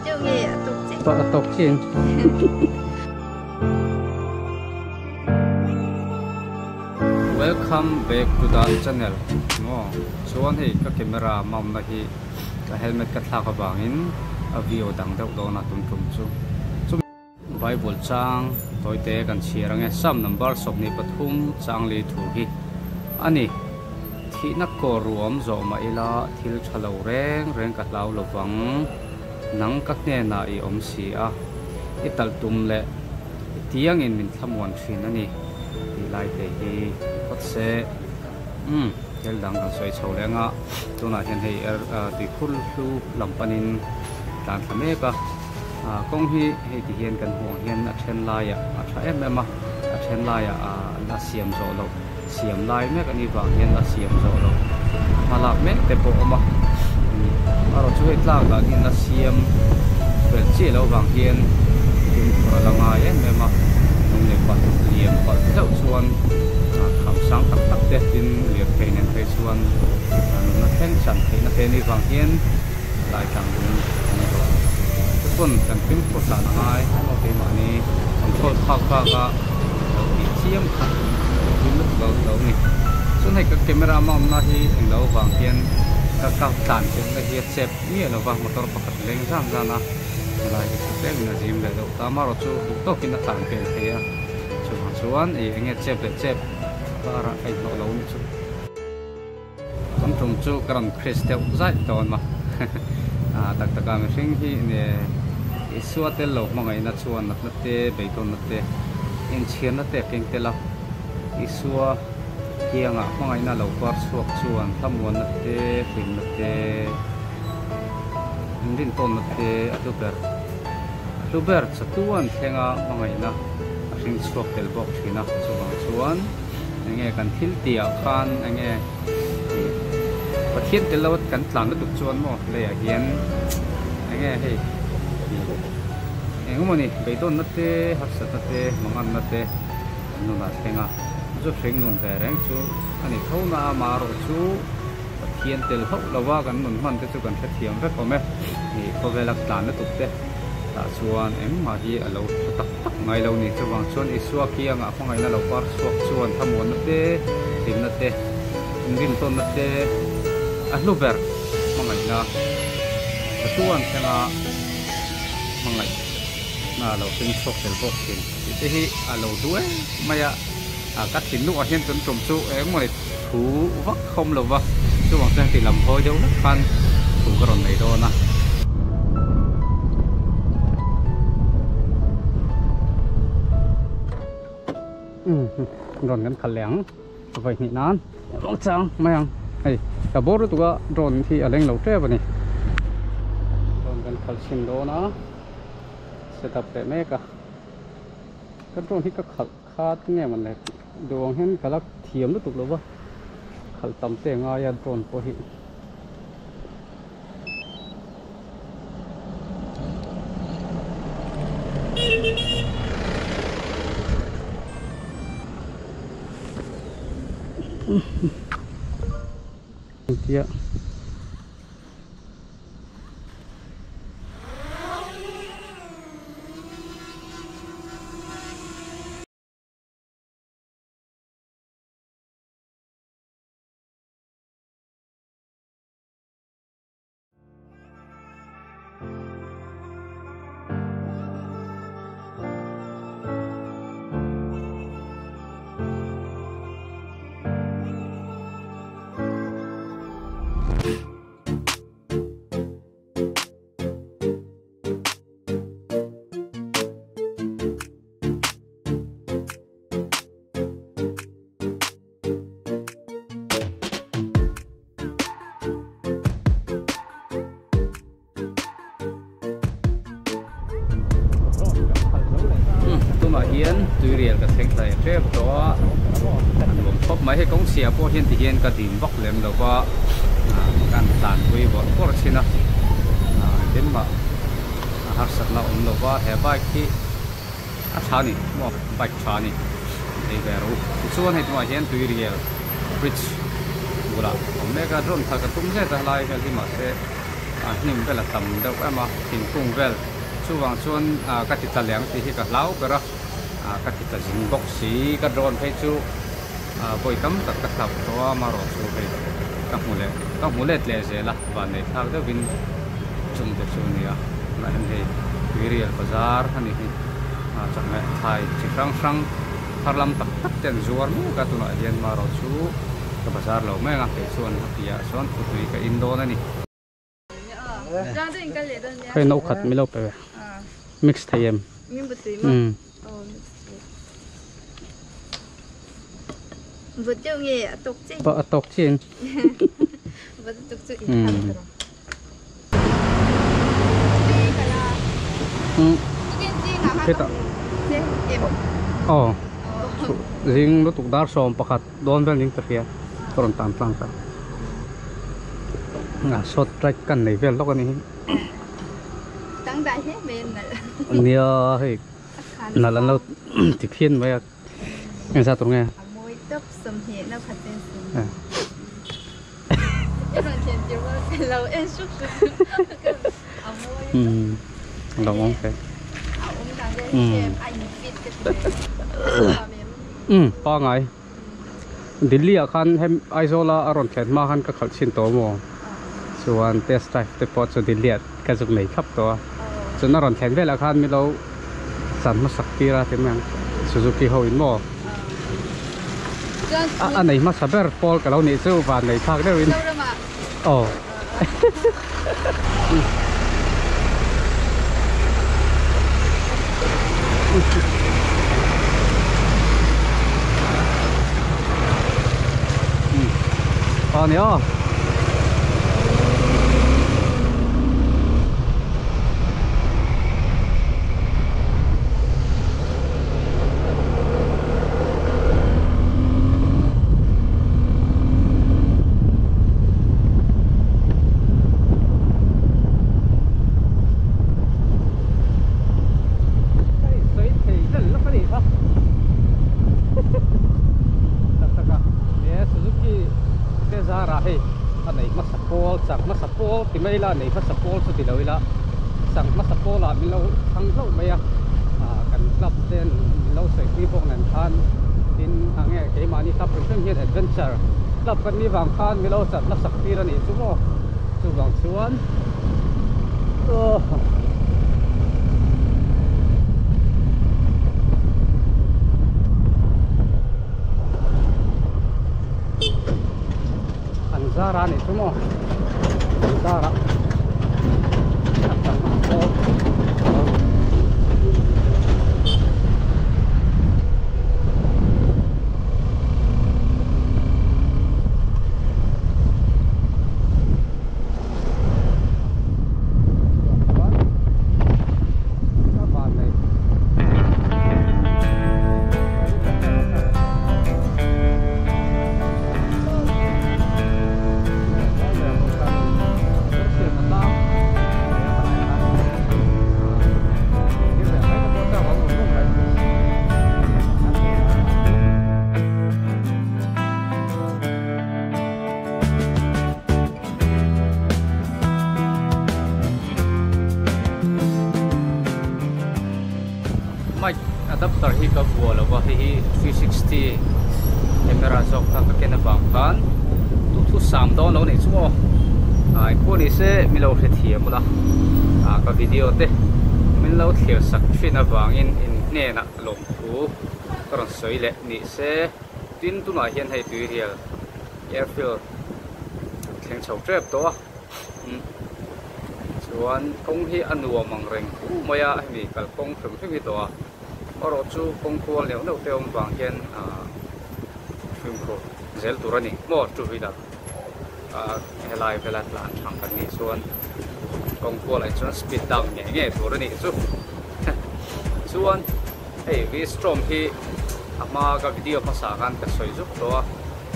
chưa nghe tục chứ tục chiên Welcome back to the channel. No, chuan hi ka camera mam na hi ka helmet ka thla ka bangin a video dang deuh do na tum tum chu Bible chang toite kan chirange sam number sopni pathum changli thu hi ani thina ko ruam zo ma ila thil thalo reng ka lau lowang nang ka hne na I om si a ital tum le tiang in min thamon thin ani lai te hi se kel dang kan soi chho lenga tuna hian hei ti khul hlu lampanin tan thame ka kong hi hei ti hian kan ho hian a then lai a tha em em a then lai la siam zo lo siam lai mek ani wang hian la siam zo lo malak mek te po ma aro chu hei tlang la in la siam vel chi lo wang hian tin ra langa em em a nong le pa liam pa thau chuan sáng tắc tắc để tin liệt thầy nên thầy xuân nó khen sẵn thầy nó thầy đi vàng hiên lại càng đúngทุกคนกันพิมพ์ภาษาไทยโอเคมานี่ผมโทษภาคก็ดีเชี่ยมครับพิมพ์เรานี่ส่วนให้กับแคมรามันนะที่เราวางเพียนกับการตัดเป็นละเอียดเซฟนี่เราวางมอเตอร์ปกติเล่นซ้ำๆนะอะไรที่เซฟนี่จิมเลยเราตามมาเราชูต้องกินตัดเป็นเทียส่วนเองเซฟเลยเซฟpara ay lâu ni chu con trùng chu karon kristel zai ton ma tak tak am sing hi ne isua tel lo mangai na chuan na te beiton na te in chian na te keng te la isua kianga mangai na lo par suak chuan thamon na te thing na te din ton na te atuber chatuan thenga mangai na sing suak tel bok thina chuan nghe kan thil tia khan nghe pathian telawat kan tlang duk chuan mo le a hian nghe hei engmoni beiton natte hasat natte mangan natte nuna thenga zo feng nun te reng chu ani thona maro chu pathian tel hok lawa kan nun man te chu kan thathiam ve kome ni kovelak tlan na tuk te ta chuan ma hi alo tak tak ngai lo ni chuwang chuan isua kianga phongai na lo par suak chuan thamon na te tim na te ngin ton na te a hluber mangai na chuan thenga mangai na lo tin sok tel bok tin te hi alo duai maya kat tin nu a hian tun trom chu moi thu vak khom lo wa chuwang sang ti lam hoi deuh na khan thu karon nei do na drone kan khalyang vai ni nan long chang mayang ai ka boru tuga drone thi aleng lo tre bani drone kan khalsin do na setup te me ka drone hi ka khat nge man le dong hen kalak thiam lu tuk lo ba khal tam te nga ya drone po hi Iya. hiền tùy riêng cái thành tài treo đó gồm khóc mấy cái công xia po hiền thì hiền cái tìm vóc lên đâu có can tàn quy vợ có xin à đến mà hạt sắt là đâu có hè bài khi chả nè mua bạch chả nè đây về rồi số này mà hiền tùy riêng bridge bula mấy cái drone thằng cái tung ra lại cái gì mà sẽ hnim vel tam deuh ema thingkung vel chuwang chuan ka ti tla leng ti hi ka hlau bera ka ti tla jing box si ka drone phei chu boi tam tak ka thap to ma ro chu phei ka hmule tle zela van nei thak deuh win chung te chu nia na hen hei Virial Bazar ani hi chakme thai chi frang frang tharlam tak tak ten zuar mu ka tuna hian ma ro chu ka bazar lo me nga ke chuan hapia chuan phutui ka indon ani khoi no khat mi lo pe mix thayem mi butui ma vượt châu nghề tộc chi ba tộc chin vượt tộc chi cái tạo riêng nó tục đá sòm pakhat đón về những tập kia còn tạm tăng cả sốt trái căn này về lúc này tăng đại hết bên này nhiều thì là lần lâu thì khiên vậy nghe sao tụi nghe môi tóc sầm hiện nó khát tên sầm cái lần前就我lâu em xúc xúc lòng ông cái pa ngai Delhi khan hem aizola aron khen ma khan ka khal chin to mo chuan test drive te pot so Delhi ka zuk nei khap to chun aron khen vela khan mi lo san ma sakira te mang Suzuki ho in mo này mà saber Paul ka lo ni chu van nei thak de win nhớ thì mấy là này phát support cho thì đâu là sang phát support là mình lâu thăng lâu mấy cần club tên lâu sợi đi bộ ngàn than tin nghe cái mà đi tập những cái adventure club cần đi vàng than mình lâu chặt nó sập đi ra này chú mò chú vàng xuống ăn ra ra này chú mò Zara. Adapter hi ka buala wa hi 360 camera jok ta ka ken bang kan tu thu sam do lo nei chumo ai ko ni se mi lo hre thiam da ka video te min lo thia sak thina wangin in ne na lom thu karon soi le ni se tin tu na hian hei tui rial airfield theng chau trap to chuan kong hi anuwa mang reng u maya mi kal kong thum hi to oro chu kong khol leo no te om wang hian film ko zel turani mo tu hida helai vela plan thang kan ni chuan kong khol ai chuan speed down nge turani chu chuan hey vi strom hi ama ka video pasa kan ka soi juk to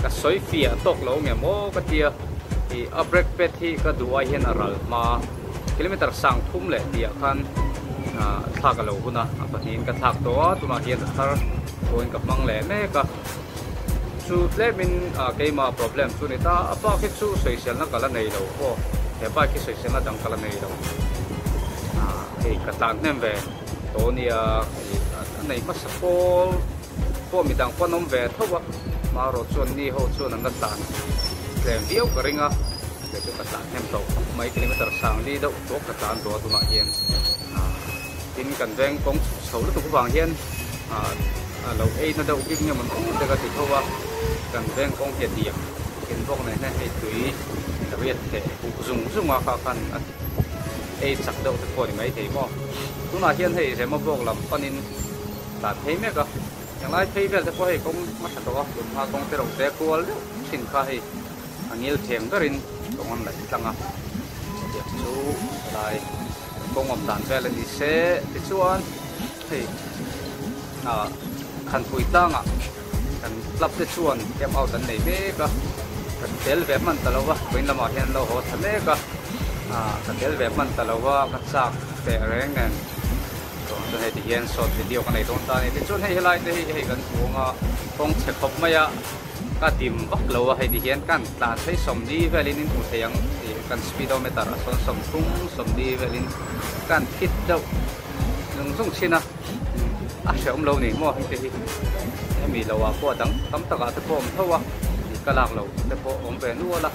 ka soi fia tok lo nge mo ka tia hi a brake pad hi ka duai hian aral ma kilometer sang thum le dia khan thak lo huna panin ka thak to tuna hian thar point ka mang le me ka chu tle min ke ma problem chu ni ta apa ke chu social na kala nei lo ko he ba ke social na dang kala nei lo he ka tan nem ve to ni nei ma sa po mi dang po nom ve thowa ma ro chon ni ho chu na tan lem viau ka ringa le chu ka tan nem to mai kilometer sang li do to ka tan to tu ma hian tin kan veng kong so lu tu wang hian lâu ấy nó đâu biết nhưng mà cũng được cái thâu vào cần ven công hiện điểm kiến bốc này này hay tùy đặc biệt để dùng mà khó khăn ấy sắp đâu thì coi mấy thế mà chúng ta hiện thì sẽ một bốc làm con in là thấy mấy cái chẳng lẽ thấy về thì coi cũng mất đó chúng ta cũng sẽ đầu tư qua xin khai nhiều tiền cái rin công an lại tăng à việc chú lại công an đàn về là đi xe đi chuan thì khăn pui tang kan lap te chuan kem out an nei me ka kan tel ve man talawa koin lama hian lo ho thame ka kan tel ve man talawa ka chak te reng an to so he hian short video kan nei don ta ni te chuan hei helai te hei kan chuanga kong che khop maya ka tim bak lo he hian kan ta sei som di velin in u theyang kan speedometer ason som di velin kan hit dau lung sung china sẽ lâu này mua hay gì em bị lâu qua đắng tắm tất cả các form thôi cái lạc lâu cái form về nuôi là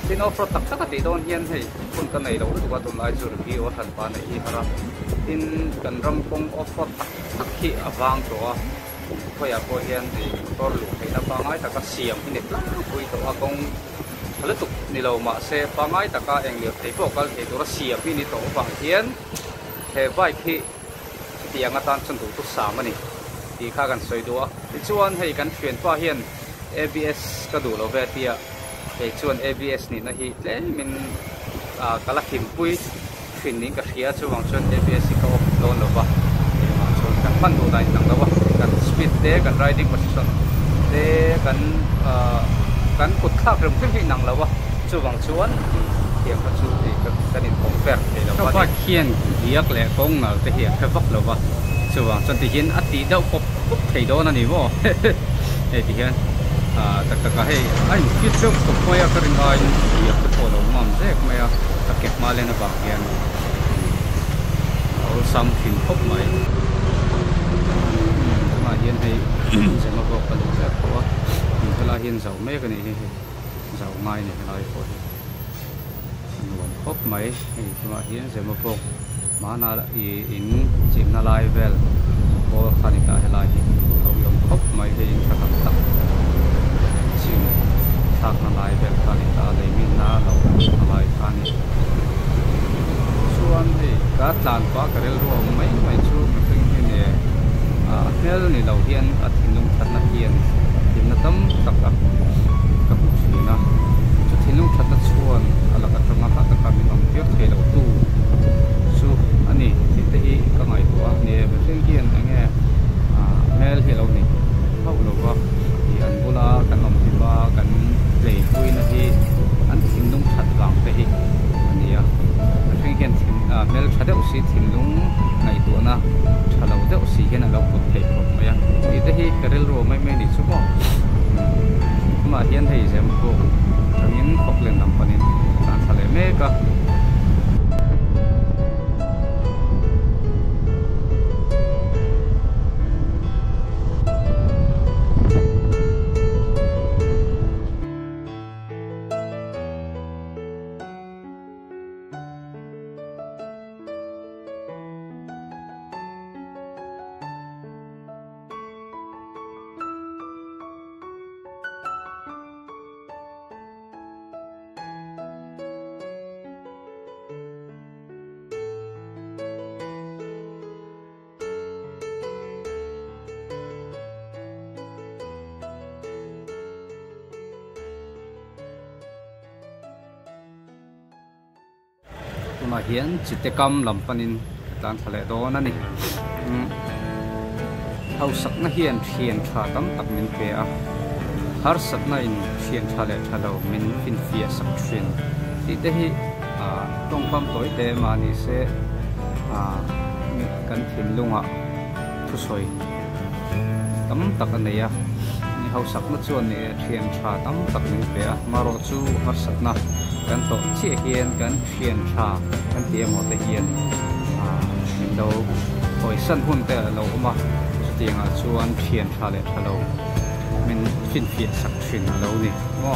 thì nó phát tất cả các đòn hiền thì con cái này lâu được qua tuần lại rồi khi ở thành phố này hả tin cần rong công offer tất khi vàng rồi bây giờ coi hiền thì có lũ thì nó bằng ai tất cả xiêm thì nét lắm bây giờ công lúc tục đi lâu mà xe bằng ai tất cả anh liệt thì có cái đó xiêm thì nét tổ vàng hiền thì vài khiที่ยังตันจนถูกทุกสามนี่ที่ข้ากันสวยตัวที่ชวนให้กันเปลี่ยนว่าเห็น ABS ก็ดูเราเวทีอ่ะที่ชวน ABS นี่นะฮีเล่มันกะละหิมปุ้ยฟินนี้กับเชียร์ชวนชวน ABS ก็โดนเราวะชวนกันมันดูได้หนังเราวะกัน speed เด้กัน riding position เด้กันกดข้าวเริ่มขึ้นที่หนังเราวะชวนเทียมกับชูที่กันอินของแฟร์ที่เราว่าเขียนเรียกแหละกงเอาแต่เหี้ยแค่วักเราว่าช่วงจนที่เห็นอดีตเดาปุ๊บที่โดนนั่นนี่ว่าเฮ้ยที่เห็นแต่ก็ให้ไอ้คิดเรื่องสุขไม่ก็เรื่องอะไรเรียกตัวเรามั่งเจ๊ไม่ก็เก็บมาเลยนะบางเห็นเอาซ้ำขึ้นพบใหม่มาเห็นให้จะมาบอกกันเลยเพราะว่าเวลาเห็นเสาไม่กันนี่เสาไม้เนี่ยอะไรพอพบไหมที่มาเห็นเสมาพบมานาอินจิมนาลายเวลโอคานิกาเฮลายเรายอมพบไหมที่อินทรัพย์ตักจิมทักนาลายเวลคานิกาเลยมินนาเรานาลายคานิส่วนที่การตานปากเรื่องรวมไม่ชูไม่ถึงที่เนี่ยเมื่อนี่เราเห็นอาทิตย์นุ่งทัดนักเรียนจิมนาตั้มตักกับผู้ชีนะจุดที่นุ่งทัดนักชวนอะไรก็ต้องมาหาตะการมีน้องเยอะเทเราตู้สู้อันนี้ที่ที่ก็หมายตัวเนี่ยเป็นเรื่องเกี่ยงอย่างเงี้ยแม่ที่เราเนี่ยเขาบอกว่าที่อันโบราณกันน้องที่ว่ากันเลี้ยคุยนะที่อันทิ้งนุ่งขัดหลังไปอันนี้เป็นเรื่องเกี่ยงทิ้งแม่ชัดเดียวสิทิ้งนุ่งในตัวนะชัดเราเดียวสิเห็นเราปวดเทปไหมอ่ะที่ที่กระเรื่องรัวไม่ดีสุดว่ามาเห็นที่เสียมพวกทำยังพกเล่นลำพันนี้การทะเลเมฆมาเห็นจิตกรรมลำพันินการทะเลโดนนั่นนี่เขาสักน่าเห็นเพียนชาตั้มตักมินเปียฮาร์สักน่าอินเพียนชาเลชาเลวมินฟินเฟียสักชินที่เดี๋ยวตรงความตัวเดมานี่เสมีกันถิ่นลุงทุสอยตั้มตักอันนี้ hau sak na chuan ni thian tha tam tak ning pe a maro chu har sak na kan to chi hian kan thian tha kan ti emo te hian min do oi san hun te lo ma chu tinga chuan thian tha le thalo min fin fi sak thin lo ni mo